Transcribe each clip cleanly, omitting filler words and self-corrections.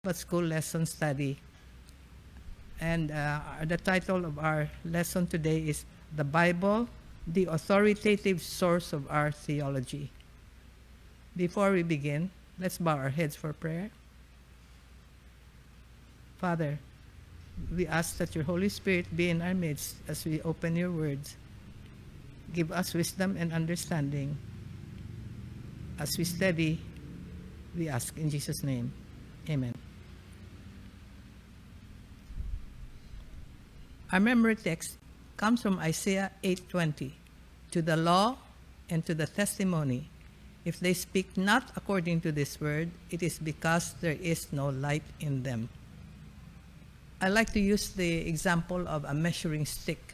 Sabbath School lesson study. And the title of our lesson today is The Bible, the Authoritative Source of Our Theology. Before we begin, let's bow our heads for prayer. Father, we ask that your Holy Spirit be in our midst as we open your words. Give us wisdom and understanding. As we study, we ask in Jesus' name. Amen. Our memory text comes from Isaiah 8:20. To the law and to the testimony, if they speak not according to this word, it is because there is no light in them. I like to use the example of a measuring stick.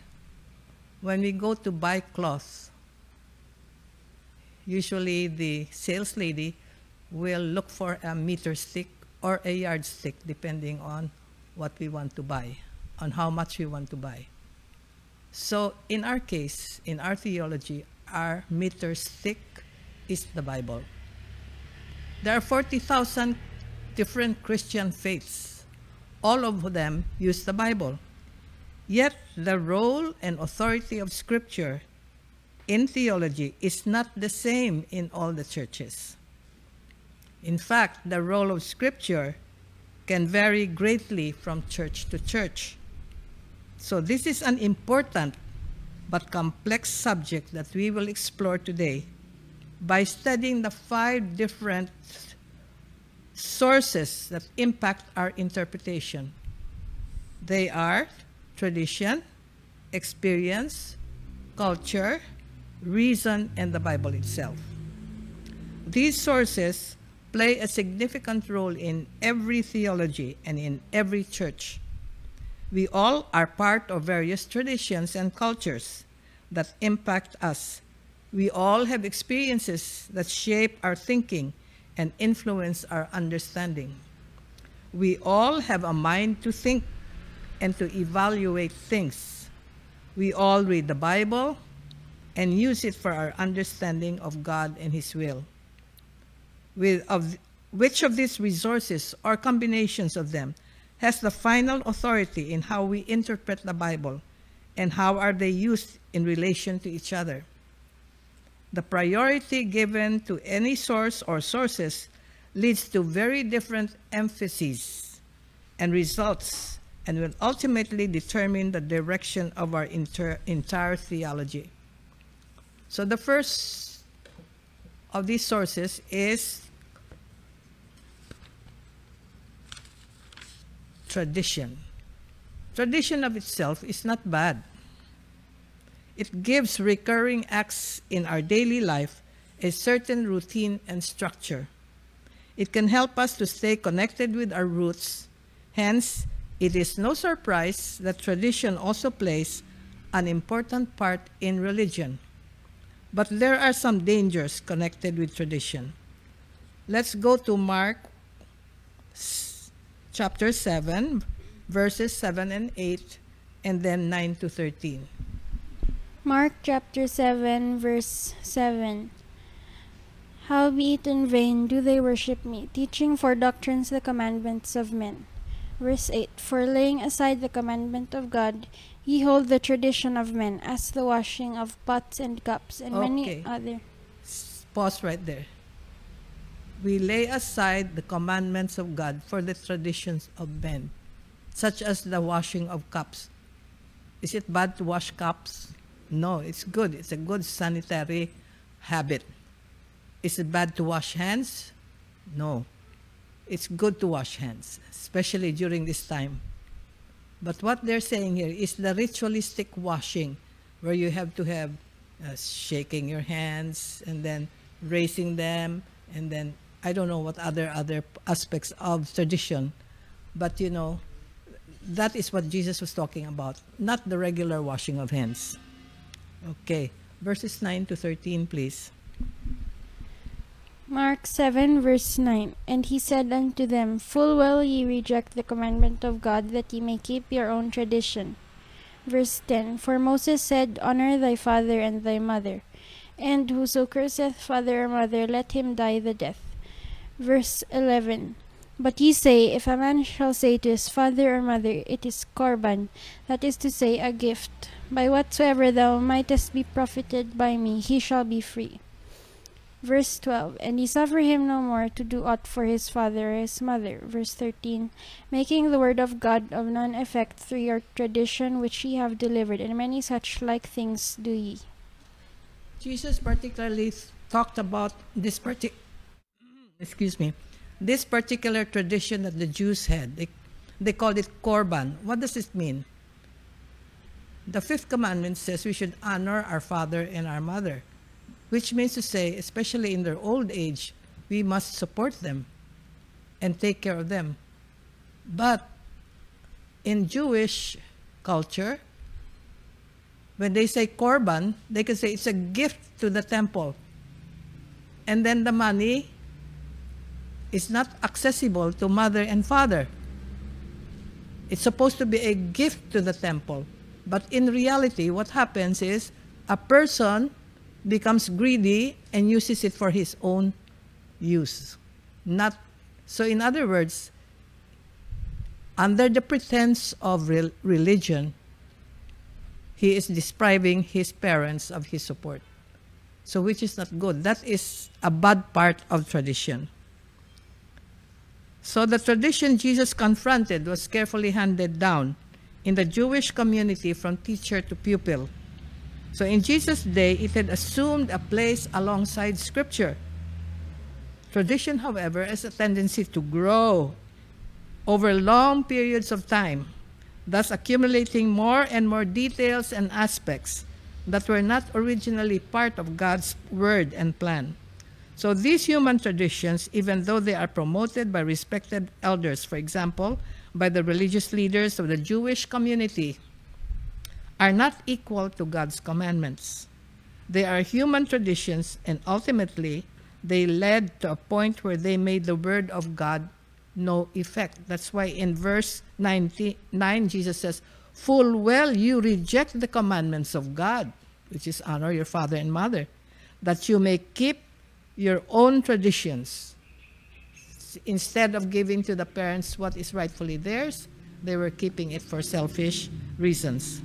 When we go to buy cloth, usually the sales lady will look for a meter stick or a yardstick depending on what we want to buy, on how much we want to buy. So in our case, in our theology, our meter stick is the Bible. There are 40,000 different Christian faiths. All of them use the Bible. Yet the role and authority of Scripture in theology is not the same in all the churches. In fact, the role of Scripture can vary greatly from church to church. So this is an important but complex subject that we will explore today by studying the 5 different sources that impact our interpretation. They are tradition, experience, culture, reason, and the Bible itself. These sources play a significant role in every theology and in every church. We all are part of various traditions and cultures that impact us. We all have experiences that shape our thinking and influence our understanding. We all have a mind to think and to evaluate things. We all read the Bible and use it for our understanding of God and His will. Which of these resources or combinations of them has the final authority in how we interpret the Bible, and how are they used in relation to each other? The priority given to any source or sources leads to very different emphases and results, and will ultimately determine the direction of our entire theology. So the first of these sources is tradition. Tradition of itself is not bad. It gives recurring acts in our daily life a certain routine and structure. It can help us to stay connected with our roots. Hence, it is no surprise that tradition also plays an important part in religion. But there are some dangers connected with tradition. Let's go to Mark chapter 7, verses 7 and 8, and then 9 to 13. Mark chapter 7, verse 7. Howbeit in vain do they worship me, teaching for doctrines the commandments of men. Verse 8. For laying aside the commandment of God, ye hold the tradition of men, as the washing of pots and cups, and many other. Pause right there. We lay aside the commandments of God for the traditions of men, such as the washing of cups. Is it bad to wash cups? No, it's good. It's a good sanitary habit. Is it bad to wash hands? No. It's good to wash hands, especially during this time. But what they're saying here is the ritualistic washing, where you have to have shaking your hands and then raising them, and then I don't know what other aspects of tradition, but you know, that is what Jesus was talking about, not the regular washing of hands. Okay, verses 9 to 13, please. Mark 7, verse 9. And he said unto them, Full well ye reject the commandment of God, that ye may keep your own tradition. Verse 10. For Moses said, Honor thy father and thy mother, and whoso curseth father or mother, let him die the death. Verse 11. But ye say, if a man shall say to his father or mother, it is korban, that is to say, a gift, by whatsoever thou mightest be profited by me, he shall be free. Verse 12, and ye suffer him no more to do aught for his father or his mother. Verse 13, making the word of God of none effect through your tradition which ye have delivered, and many such like things do ye. Jesus particularly talked about this this particular tradition that the Jews had. They called it korban. What does it mean? The fifth commandment says we should honor our father and our mother, which means to say, especially in their old age, we must support them and take care of them. But in Jewish culture, when they say korban, they can say it's a gift to the temple. And then the money is not accessible to mother and father. It's supposed to be a gift to the temple. But in reality, what happens is a person becomes greedy and uses it for his own use. So in other words, under the pretense of religion, he is depriving his parents of his support. So which is not good. That is a bad part of tradition. So the tradition Jesus confronted was carefully handed down in the Jewish community from teacher to pupil. So in Jesus' day, it had assumed a place alongside Scripture. Tradition, however, has a tendency to grow over long periods of time, thus accumulating more and more details and aspects that were not originally part of God's word and plan. So these human traditions, even though they are promoted by respected elders, for example, by the religious leaders of the Jewish community, are not equal to God's commandments. They are human traditions, and ultimately, they led to a point where they made the word of God no effect. That's why in verse 9, Jesus says, full well you reject the commandments of God, which is honor your father and mother, that you may keep your own traditions. Instead of giving to the parents what is rightfully theirs, they were keeping it for selfish reasons.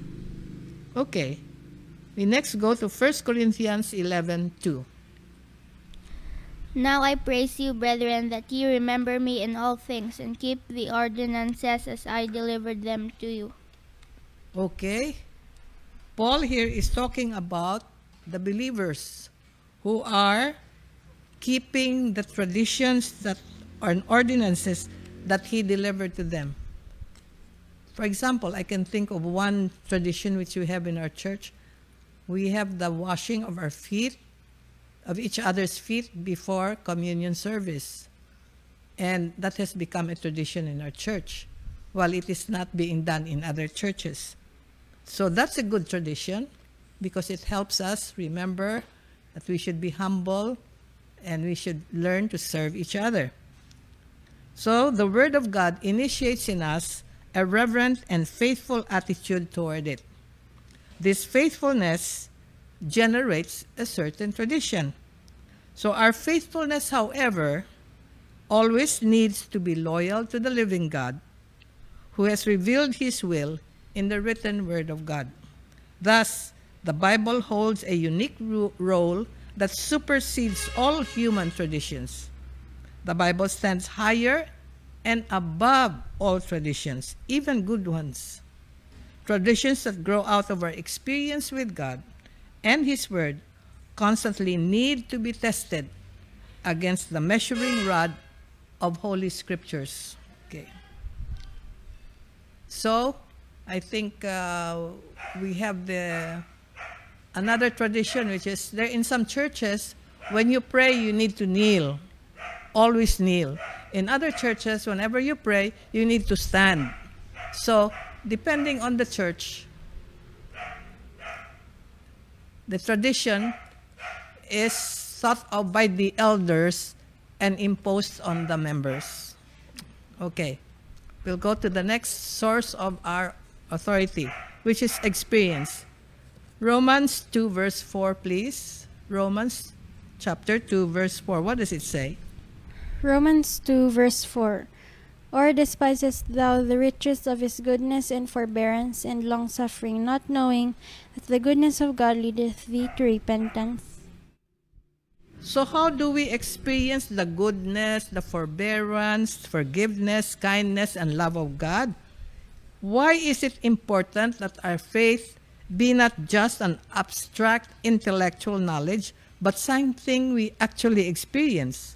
Okay, we next go to 1 Corinthians 11:2. Now I praise you, brethren, that ye remember me in all things, and keep the ordinances as I delivered them to you. Okay, Paul here is talking about the believers who are keeping the traditions that are ordinances that he delivered to them. For example, I can think of one tradition which we have in our church. We have the washing of our feet, of each other's feet before communion service. And that has become a tradition in our church, while it is not being done in other churches. So that's a good tradition because it helps us remember that we should be humble and we should learn to serve each other. So the Word of God initiates in us a reverent and faithful attitude toward it. This faithfulness generates a certain tradition. So our faithfulness, however, always needs to be loyal to the living God, who has revealed His will in the written Word of God. Thus, the Bible holds a unique role that supersedes all human traditions. The Bible stands higher and above all traditions, even good ones. Traditions that grow out of our experience with God and His Word constantly need to be tested against the measuring rod of Holy Scriptures. Okay. So, I think we have another tradition, which is there in some churches, when you pray, you need to kneel. Always kneel. In other churches, whenever you pray, you need to stand. So, depending on the church, the tradition is thought of by the elders and imposed on the members. Okay, we'll go to the next source of our authority, which is experience. Romans 2 verse 4, please. Romans chapter 2 verse 4. What does it say? Romans 2 verse 4. Or despisest thou the riches of his goodness and forbearance and longsuffering, not knowing that the goodness of God leadeth thee to repentance? So how do we experience the goodness, the forbearance, forgiveness, kindness, and love of God? Why is it important that our faith be not just an abstract intellectual knowledge, but something we actually experience?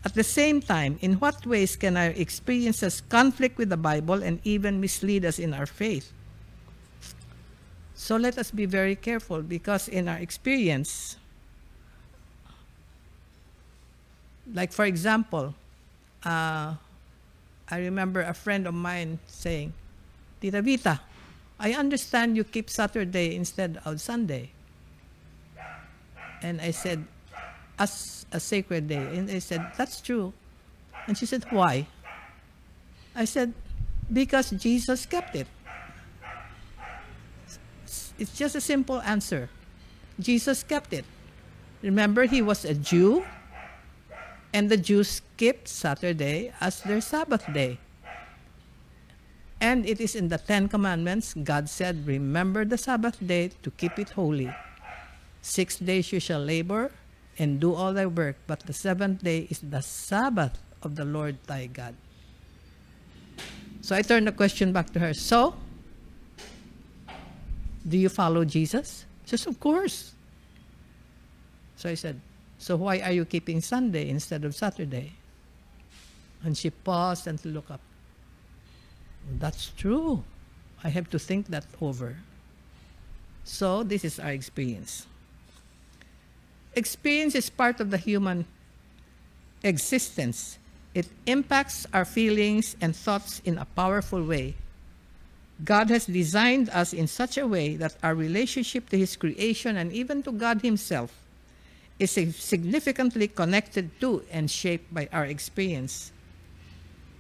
At the same time, in what ways can our experiences conflict with the Bible and even mislead us in our faith? So let us be very careful, because in our experience, like for example, I remember a friend of mine saying, Tita Vita, I understand you keep Saturday instead of Sunday. And I said, as a sacred day. And I said, that's true. And she said, why? I said, because Jesus kept it. It's just a simple answer. Jesus kept it. Remember, he was a Jew, and the Jews kept Saturday as their Sabbath day. And it is in the Ten Commandments, God said, remember the Sabbath day to keep it holy. 6 days you shall labor and do all thy work, but the seventh day is the Sabbath of the Lord thy God. So I turned the question back to her. So, do you follow Jesus? She says, of course. So I said, so why are you keeping Sunday instead of Saturday? And she paused and looked up. That's true. I have to think that over. So this is our experience. Experience is part of the human existence. It impacts our feelings and thoughts in a powerful way. God has designed us in such a way that our relationship to His creation and even to God Himself is significantly connected to and shaped by our experience.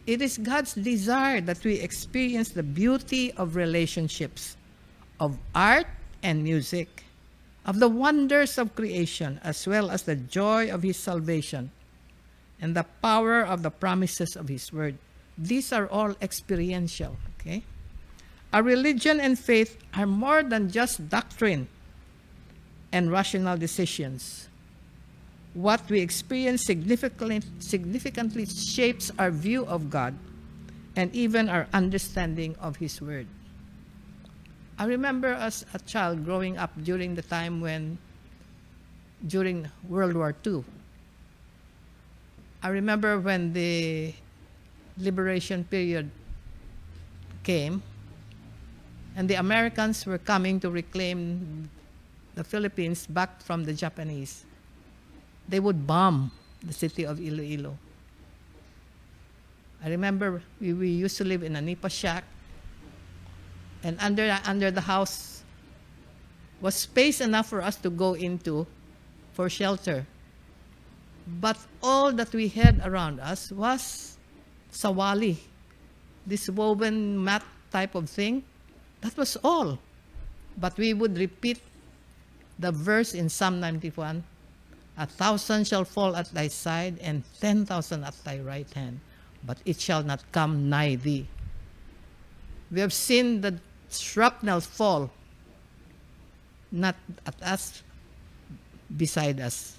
It is God's desire that we experience the beauty of relationships, of art and music, of the wonders of creation, as well as the joy of His salvation and the power of the promises of His word. These are all experiential, okay? Our religion and faith are more than just doctrine and rational decisions. What we experience significantly shapes our view of God and even our understanding of His word. I remember as a child growing up during the time during World War II. I remember when the liberation period came and the Americans were coming to reclaim the Philippines back from the Japanese. They would bomb the city of Iloilo. I remember we used to live in a nipa shack, and under the house was space enough for us to go into for shelter. But all that we had around us was sawali, this woven mat type of thing. That was all. But we would repeat the verse in Psalm 91, 1,000 shall fall at thy side and 10,000 at thy right hand, but it shall not come nigh thee. We have seen the shrapnel fall, not at us, beside us,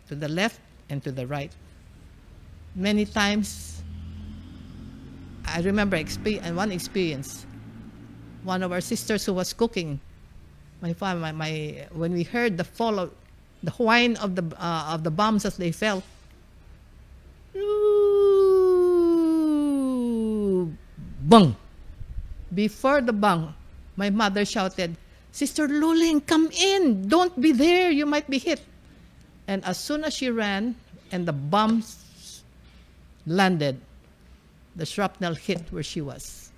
to the left and to the right. Many times, I remember one experience. One of our sisters who was cooking, when we heard the fall of the whine of the bombs as they fell, bang! Before the bang, my mother shouted, "Sister Luling, come in! Don't be there! You might be hit!" And as soon as she ran and the bombs landed, the shrapnel hit where she was.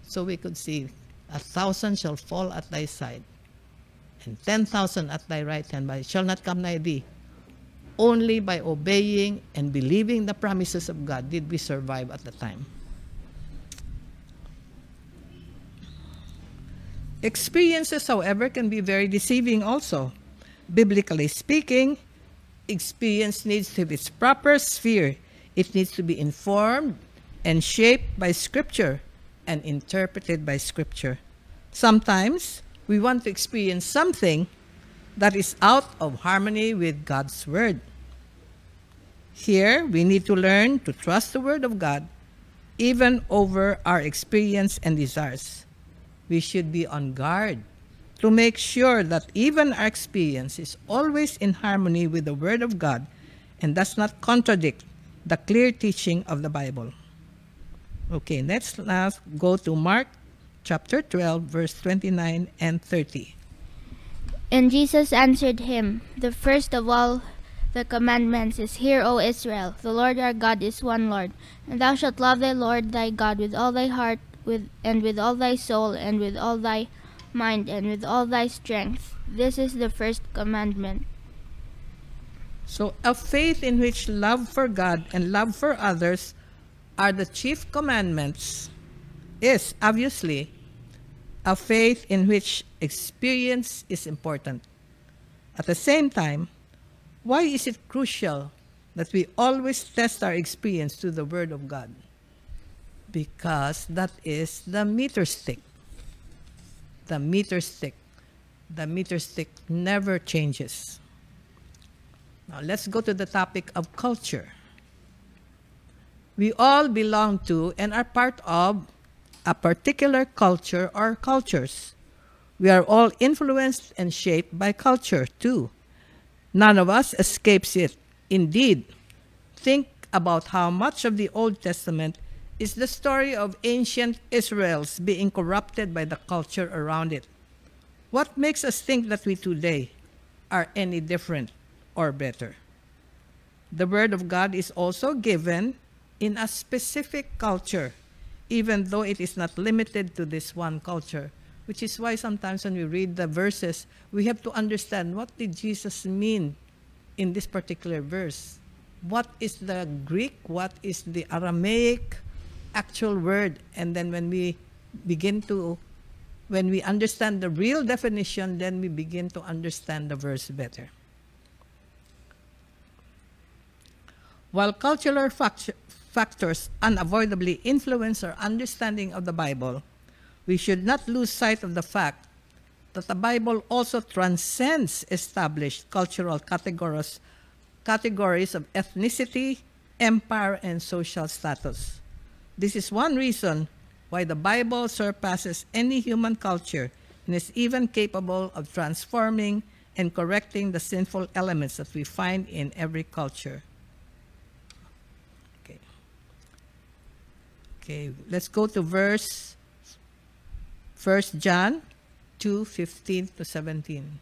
So we could see, 1,000 shall fall at thy side, and 10,000 at thy right hand, but it shall not come nigh thee. Only by obeying and believing the promises of God did we survive at the time. Experiences, however, can be very deceiving also. Biblically speaking, experience needs to have its proper sphere. It needs to be informed and shaped by Scripture and interpreted by Scripture. Sometimes we want to experience something that is out of harmony with God's Word. Here, we need to learn to trust the Word of God even over our experience and desires. We should be on guard to make sure that even our experience is always in harmony with the Word of God and does not contradict the clear teaching of the Bible. Okay, let's now go to Mark chapter 12, verse 29 and 30. And Jesus answered him, The first of all the commandments is, Hear, O Israel, the Lord our God is one Lord, and thou shalt love thy Lord thy God with all thy heart, and with all thy soul, and with all thy mind, and with all thy strength. This is the first commandment. So a faith in which love for God and love for others are the chief commandments is obviously a faith in which experience is important. At the same time, why is it crucial that we always test our experience to the Word of God? Because that is the meter stick. The meter stick. The meter stick never changes. Now let's go to the topic of culture. We all belong to and are part of a particular culture or cultures. We are all influenced and shaped by culture too. None of us escapes it. Indeed, think about how much of the Old Testament is the story of ancient Israel's being corrupted by the culture around it. What makes us think that we today are any different or better? The Word of God is also given in a specific culture, even though it is not limited to this one culture, which is why sometimes when we read the verses, we have to understand what did Jesus mean in this particular verse. What is the Greek? What is the Aramaic actual word? And then when we understand the real definition, then we begin to understand the verse better. While cultural factors unavoidably influence our understanding of the Bible, we should not lose sight of the fact that the Bible also transcends established cultural categories of ethnicity, empire, and social status. This is one reason why the Bible surpasses any human culture and is even capable of transforming and correcting the sinful elements that we find in every culture. Okay, let's go to verse 1 John 2:15 to 17.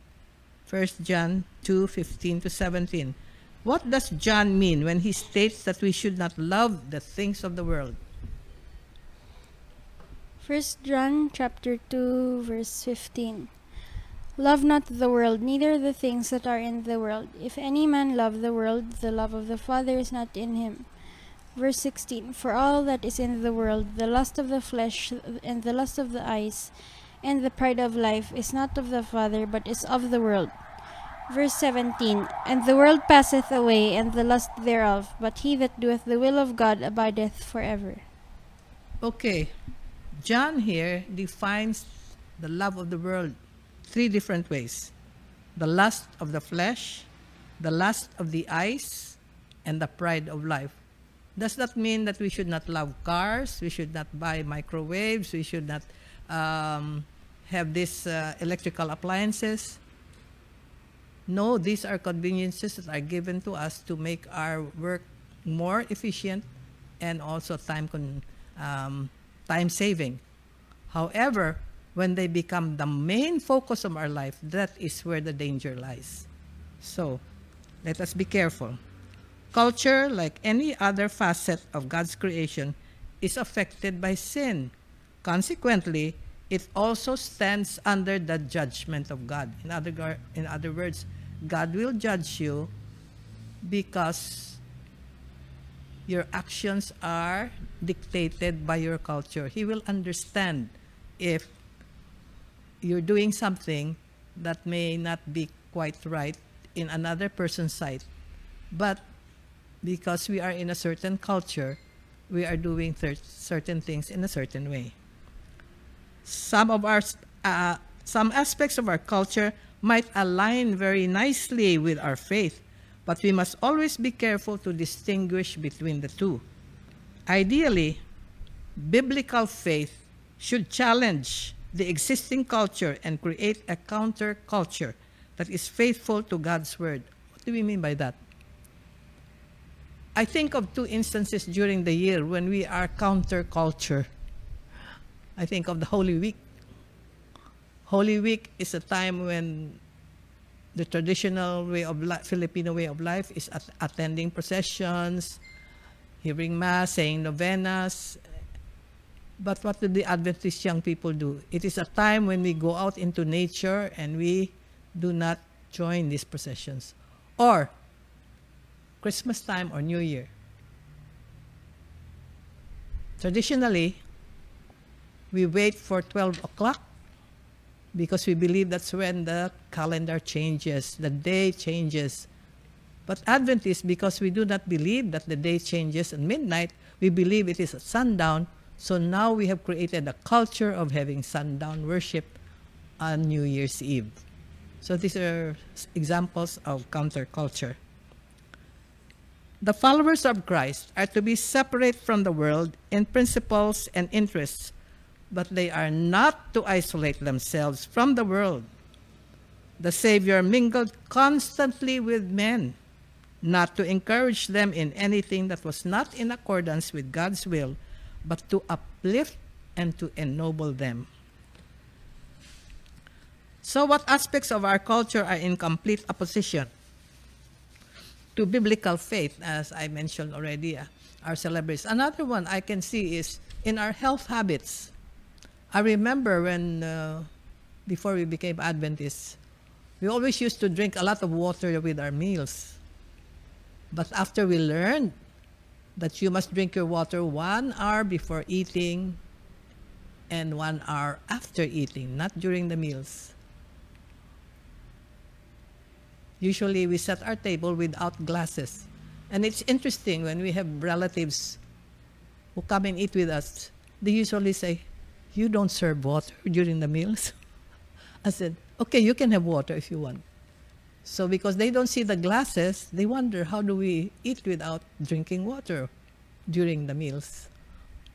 1 John 2:15 to 17. What does John mean when he states that we should not love the things of the world? 1 John chapter 2, verse 15. Love not the world, neither the things that are in the world. If any man love the world, the love of the Father is not in him. Verse 16. For all that is in the world, the lust of the flesh, and the lust of the eyes, and the pride of life, is not of the Father, but is of the world. Verse 17. And the world passeth away, and the lust thereof, but he that doeth the will of God abideth forever. Okay, John here defines the love of the world three different ways. The lust of the flesh, the lust of the eyes, and the pride of life. Does that mean that we should not love cars, we should not buy microwaves, we should not have these electrical appliances? No, these are conveniences that are given to us to make our work more efficient and also time-saving. However, when they become the main focus of our life, that is where the danger lies. So, let us be careful. Culture, like any other facet of God's creation, is affected by sin. Consequently, it also stands under the judgment of God. In other words, God will judge you because your actions are dictated by your culture. He will understand if you're doing something that may not be quite right in another person's sight. But because we are in a certain culture, we are doing certain things in a certain way. Some aspects of our culture might align very nicely with our faith, but we must always be careful to distinguish between the two. Ideally, biblical faith should challenge the existing culture and create a counter-culture that is faithful to God's Word. What do we mean by that? I think of two instances during the year when we are counter-culture. I think of the Holy Week. Holy Week is a time when the traditional way of Filipino way of life is attending processions, hearing Mass, saying novenas. But what do the Adventist young people do? It is a time when we go out into nature and we do not join these processions. Or Christmas time or New Year. Traditionally, we wait for 12 o'clock because we believe that's when the calendar changes, the day changes. But Adventists, because we do not believe that the day changes at midnight, we believe it is at sundown. So now we have created a culture of having sundown worship on New Year's Eve. So these are examples of counterculture. The followers of Christ are to be separate from the world in principles and interests, but they are not to isolate themselves from the world. The Savior mingled constantly with men, not to encourage them in anything that was not in accordance with God's will, but to uplift and to ennoble them. So what aspects of our culture are in complete opposition to biblical faith, as I mentioned already, our celebrities? Another one I can see is in our health habits. I remember when, before we became Adventists, we always used to drink a lot of water with our meals. But after we learned that you must drink your water 1 hour before eating and 1 hour after eating, not during the meals. Usually we set our table without glasses. And it's interesting when we have relatives who come and eat with us, they usually say, "You don't serve water during the meals?" I said, "Okay, you can have water if you want." So because they don't see the glasses, they wonder, how do we eat without drinking water during the meals?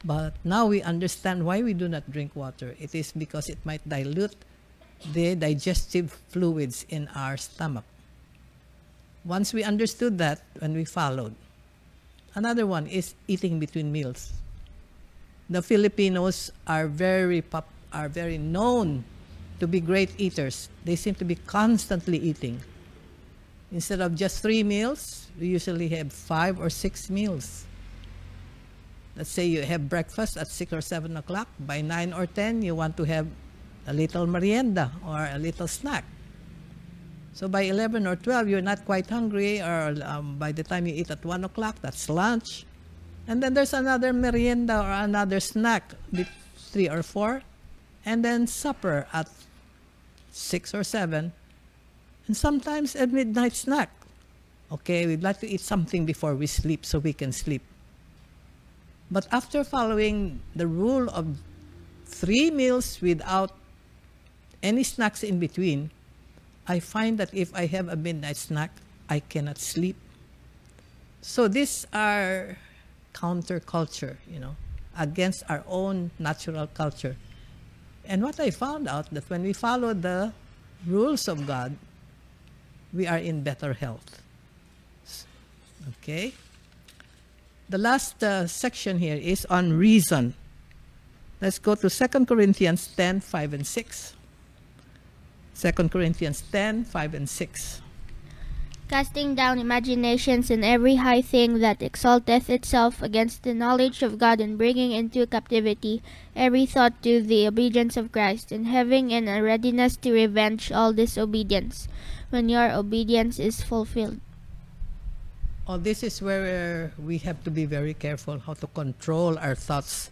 But now we understand why we do not drink water. It is because it might dilute the digestive fluids in our stomach. Once we understood that, when we followed. Another one is eating between meals. The Filipinos are very known to be great eaters. They seem to be constantly eating. Instead of just 3 meals, we usually have 5 or 6 meals. Let's say you have breakfast at 6 or 7 o'clock. By 9 or 10, you want to have a little merienda or a little snack. So by 11 or 12, you're not quite hungry, or by the time you eat at 1 o'clock, that's lunch. And then there's another merienda or another snack, 3 or 4. And then supper at 6 or 7. And sometimes a midnight snack. Okay, we'd like to eat something before we sleep so we can sleep. But after following the rule of 3 meals without any snacks in between, I find that if I have a midnight snack, I cannot sleep. So these are counterculture, against our own natural culture. And what I found out that when we follow the rules of God, we are in better health. Okay? The last section here is on reason. Let's go to 2 Corinthians 10, 5 and 6. 2 Corinthians 10, 5 and 6. Casting down imaginations and every high thing that exalteth itself against the knowledge of God, and bringing into captivity every thought to the obedience of Christ, and having in a readiness to revenge all disobedience, when your obedience is fulfilled. Oh, this is where we have to be very careful how to control our thoughts.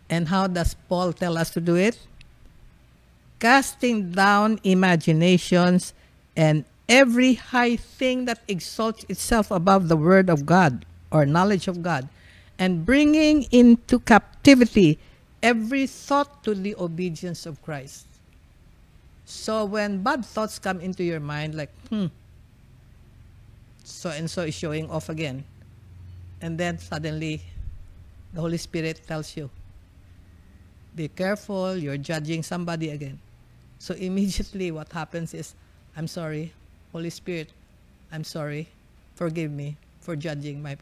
And how does Paul tell us to do it? Casting down imaginations and every high thing that exalts itself above the word of God or knowledge of God, and bringing into captivity every thought to the obedience of Christ. So when bad thoughts come into your mind, like, so and so is showing off again, and then suddenly the Holy Spirit tells you, be careful, you're judging somebody again. So immediately what happens is, I'm sorry, Holy Spirit, I'm sorry, forgive me for judging my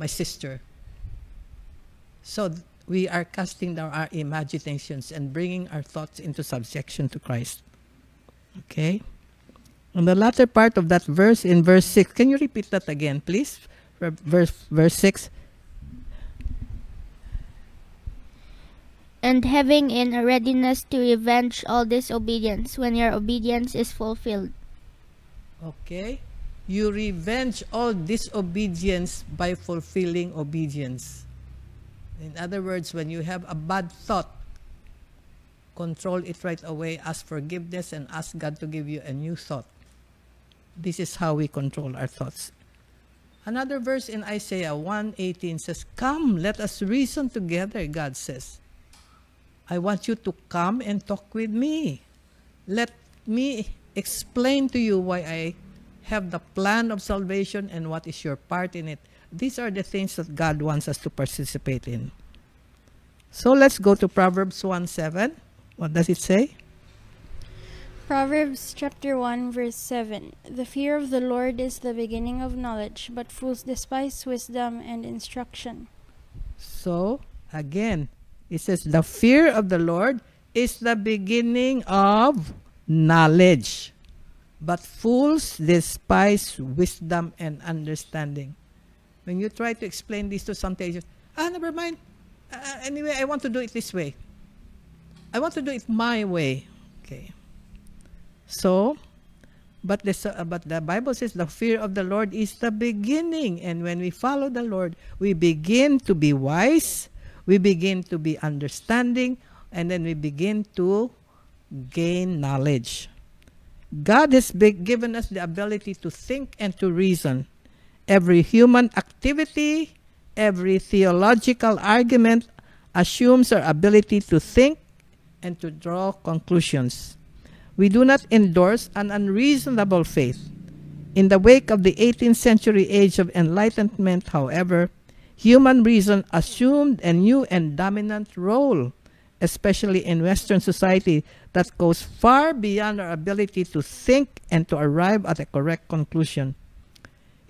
sister. So we are casting down our imaginations and bringing our thoughts into subjection to Christ. Okay? On the latter part of that verse, in verse 6, can you repeat that again, please? Verse 6. And having in a readiness to revenge all disobedience when your obedience is fulfilled. Okay? You revenge all disobedience by fulfilling obedience. In other words, when you have a bad thought, control it right away, ask forgiveness, and ask God to give you a new thought. This is how we control our thoughts. Another verse in Isaiah 1:18 says, come, let us reason together, God says. I want you to come and talk with me. Let me explain to you why I have the plan of salvation and what is your part in it. These are the things that God wants us to participate in. So let's go to Proverbs 1:7. What does it say? Proverbs chapter 1 verse 7. The fear of the Lord is the beginning of knowledge, but fools despise wisdom and instruction. So, again, it says, the fear of the Lord is the beginning of knowledge, but fools despise wisdom and understanding. When you try to explain this to some teachers, never mind. Anyway, I want to do it this way. I want to do it my way. Okay. So, but the Bible says the fear of the Lord is the beginning. And when we follow the Lord, we begin to be wise, we begin to be understanding, and then we begin to gain knowledge. God has given us the ability to think and to reason. Every human activity, every theological argument assumes our ability to think and to draw conclusions. We do not endorse an unreasonable faith. In the wake of the 18th century age of enlightenment, however, human reason assumed a new and dominant role, especially in Western society, that goes far beyond our ability to think and to arrive at a correct conclusion.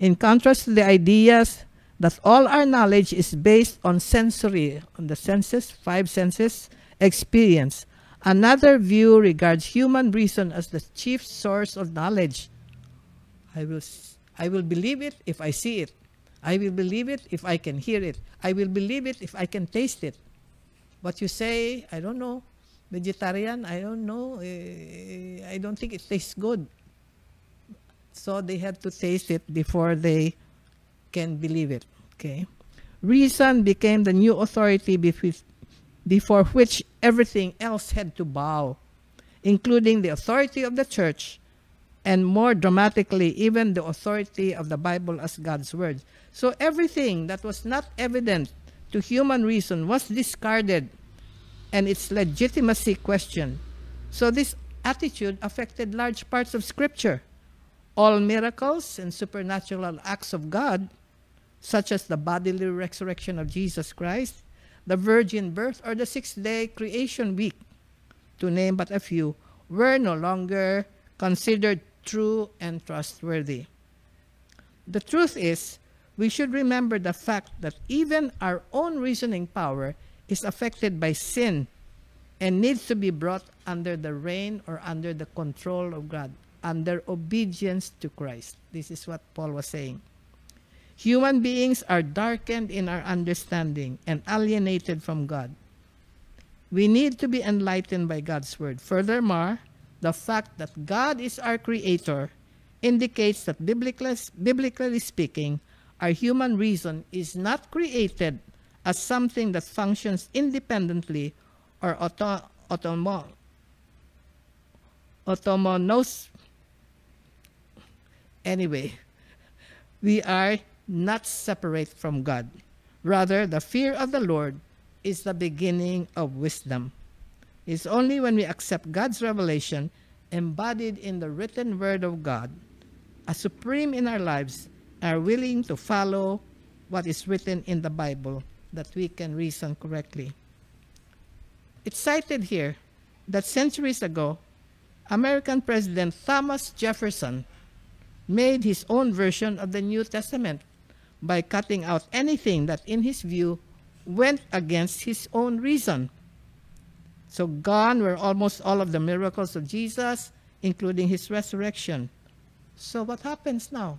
In contrast to the ideas that all our knowledge is based on sensory, on the senses, 5 senses, experience, another view regards human reason as the chief source of knowledge. I will believe it if I see it. I will believe it if I can hear it. I will believe it if I can taste it. What you say, I don't know. Vegetarian, I don't know. I don't think it tastes good. So they have to taste it before they can believe it. Okay. Reason became the new authority before which everything else had to bow, including the authority of the church, and more dramatically, even the authority of the Bible as God's word. So everything that was not evident to human reason was discarded and its legitimacy questioned. So this attitude affected large parts of Scripture. All miracles and supernatural acts of God, such as the bodily resurrection of Jesus Christ, the virgin birth, or the 6-day creation week, to name but a few, were no longer considered true and trustworthy. The truth is, we should remember the fact that even our own reasoning power is affected by sin and needs to be brought under the reign or under the control of God, under obedience to Christ. This is what Paul was saying. Human beings are darkened in our understanding and alienated from God. We need to be enlightened by God's word. Furthermore, the fact that God is our creator indicates that biblically speaking, our human reason is not created as something that functions independently or autonomous Anyway, we are not separate from God. Rather, the fear of the Lord is the beginning of wisdom. It's only when we accept God's revelation embodied in the written word of God as supreme in our lives, are willing to follow what is written in the Bible that we can reason correctly. It's cited here that centuries ago, American President Thomas Jefferson made his own version of the New Testament by cutting out anything that, in his view, went against his own reason. So gone were almost all of the miracles of Jesus, including his resurrection. So what happens now?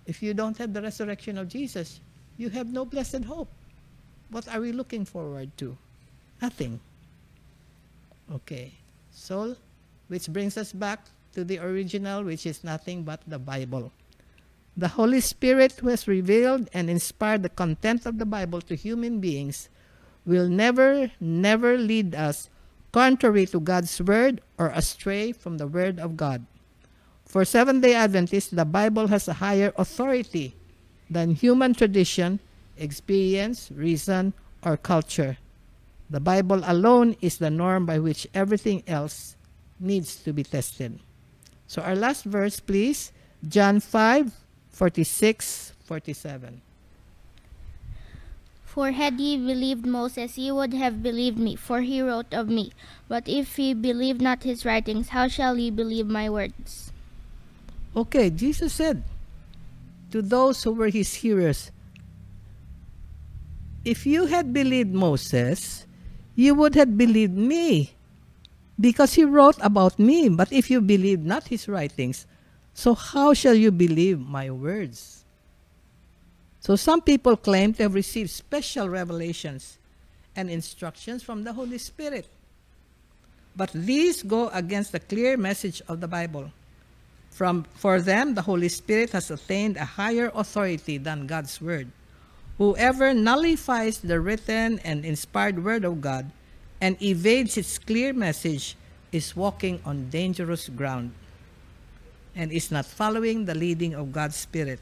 If you don't have the resurrection of Jesus, you have no blessed hope. What are we looking forward to? Nothing. Okay, so which brings us back to the original, which is nothing but the Bible. The Holy Spirit, who has revealed and inspired the content of the Bible to human beings, will never lead us contrary to God's word or astray from the word of God. For Seventh-day Adventists, the Bible has a higher authority than human tradition, experience, reason, or culture. The Bible alone is the norm by which everything else needs to be tested. So our last verse, please, John 5:46-47. For had ye believed Moses, ye would have believed me, for he wrote of me. But if ye believe not his writings, how shall ye believe my words? Okay, Jesus said to those who were his hearers, if you had believed Moses, you would have believed me, because he wrote about me. But if you believe not his writings, so how shall you believe my words? So some people claim to have received special revelations and instructions from the Holy Spirit. But these go against the clear message of the Bible. For them, the Holy Spirit has attained a higher authority than God's word. Whoever nullifies the written and inspired word of God and evades its clear message is walking on dangerous ground and is not following the leading of God's Spirit.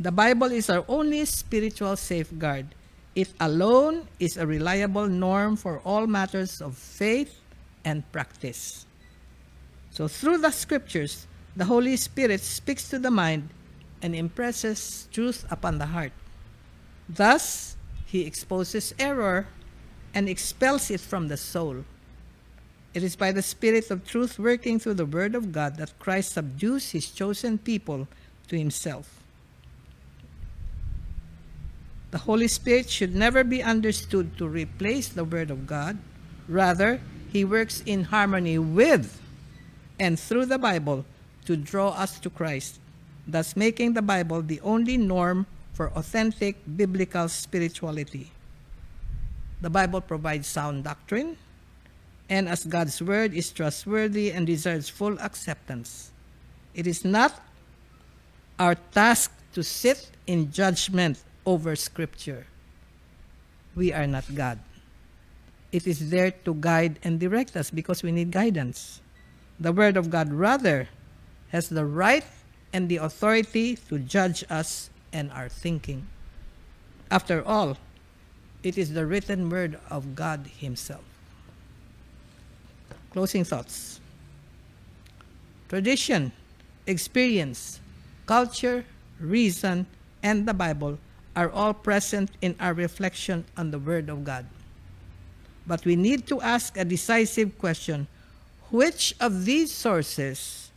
The Bible is our only spiritual safeguard. It alone is a reliable norm for all matters of faith and practice. So through the scriptures, the Holy Spirit speaks to the mind and impresses truth upon the heart. Thus, he exposes error and expels it from the soul. It is by the Spirit of truth working through the Word of God that Christ subdues his chosen people to himself. The Holy Spirit should never be understood to replace the Word of God. Rather, he works in harmony with and through the Bible to draw us to Christ, thus making the Bible the only norm for authentic biblical spirituality. The Bible provides sound doctrine, and as God's word is trustworthy and deserves full acceptance, it is not our task to sit in judgment over Scripture. We are not God. It is there to guide and direct us because we need guidance. The Word of God rather has the right and the authority to judge us and our thinking. After all, it is the written Word of God himself. Closing thoughts. Tradition, experience, culture, reason, and the Bible are all present in our reflection on the Word of God. But we need to ask a decisive question: which of these sources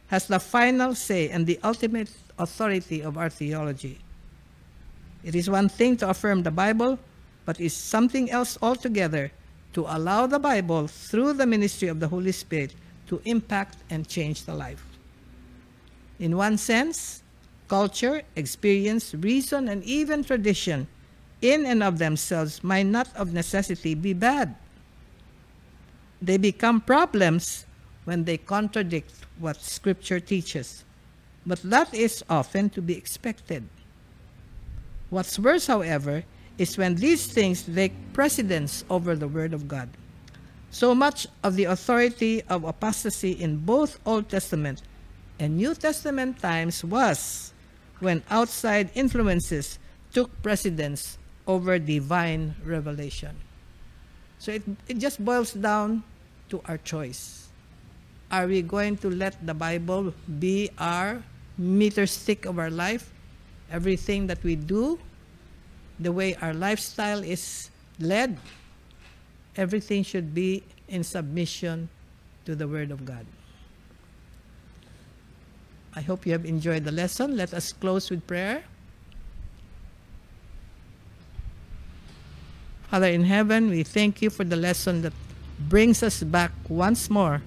has the final say and the ultimate authority of our theology? It is one thing to affirm the Bible, but is something else altogether to allow the Bible, through the ministry of the Holy Spirit, to impact and change the life. In one sense, culture, experience, reason, and even tradition, in and of themselves, might not of necessity be bad. They become problems when they contradict what Scripture teaches, but that is often to be expected. What's worse, however, is when these things take precedence over the Word of God. So much of the authority of apostasy in both Old Testament And New Testament times was when outside influences took precedence over divine revelation. So it just boils down to our choice. Are we going to let the Bible be our meter stick of our life? Everything that we do, the way our lifestyle is led, everything should be in submission to the Word of God. I hope you have enjoyed the lesson. Let us close with prayer. Father in heaven, we thank you for the lesson that brings us back once more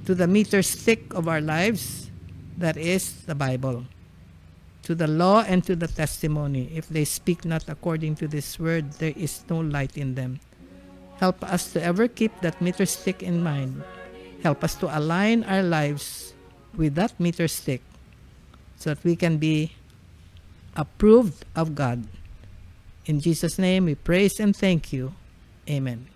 to the meter stick of our lives, that is the Bible, to the law and to the testimony. If they speak not according to this word, there is no light in them. Help us to ever keep that meter stick in mind. Help us to align our lives with that meter stick so that we can be approved of God. In Jesus' name we praise and thank you. Amen.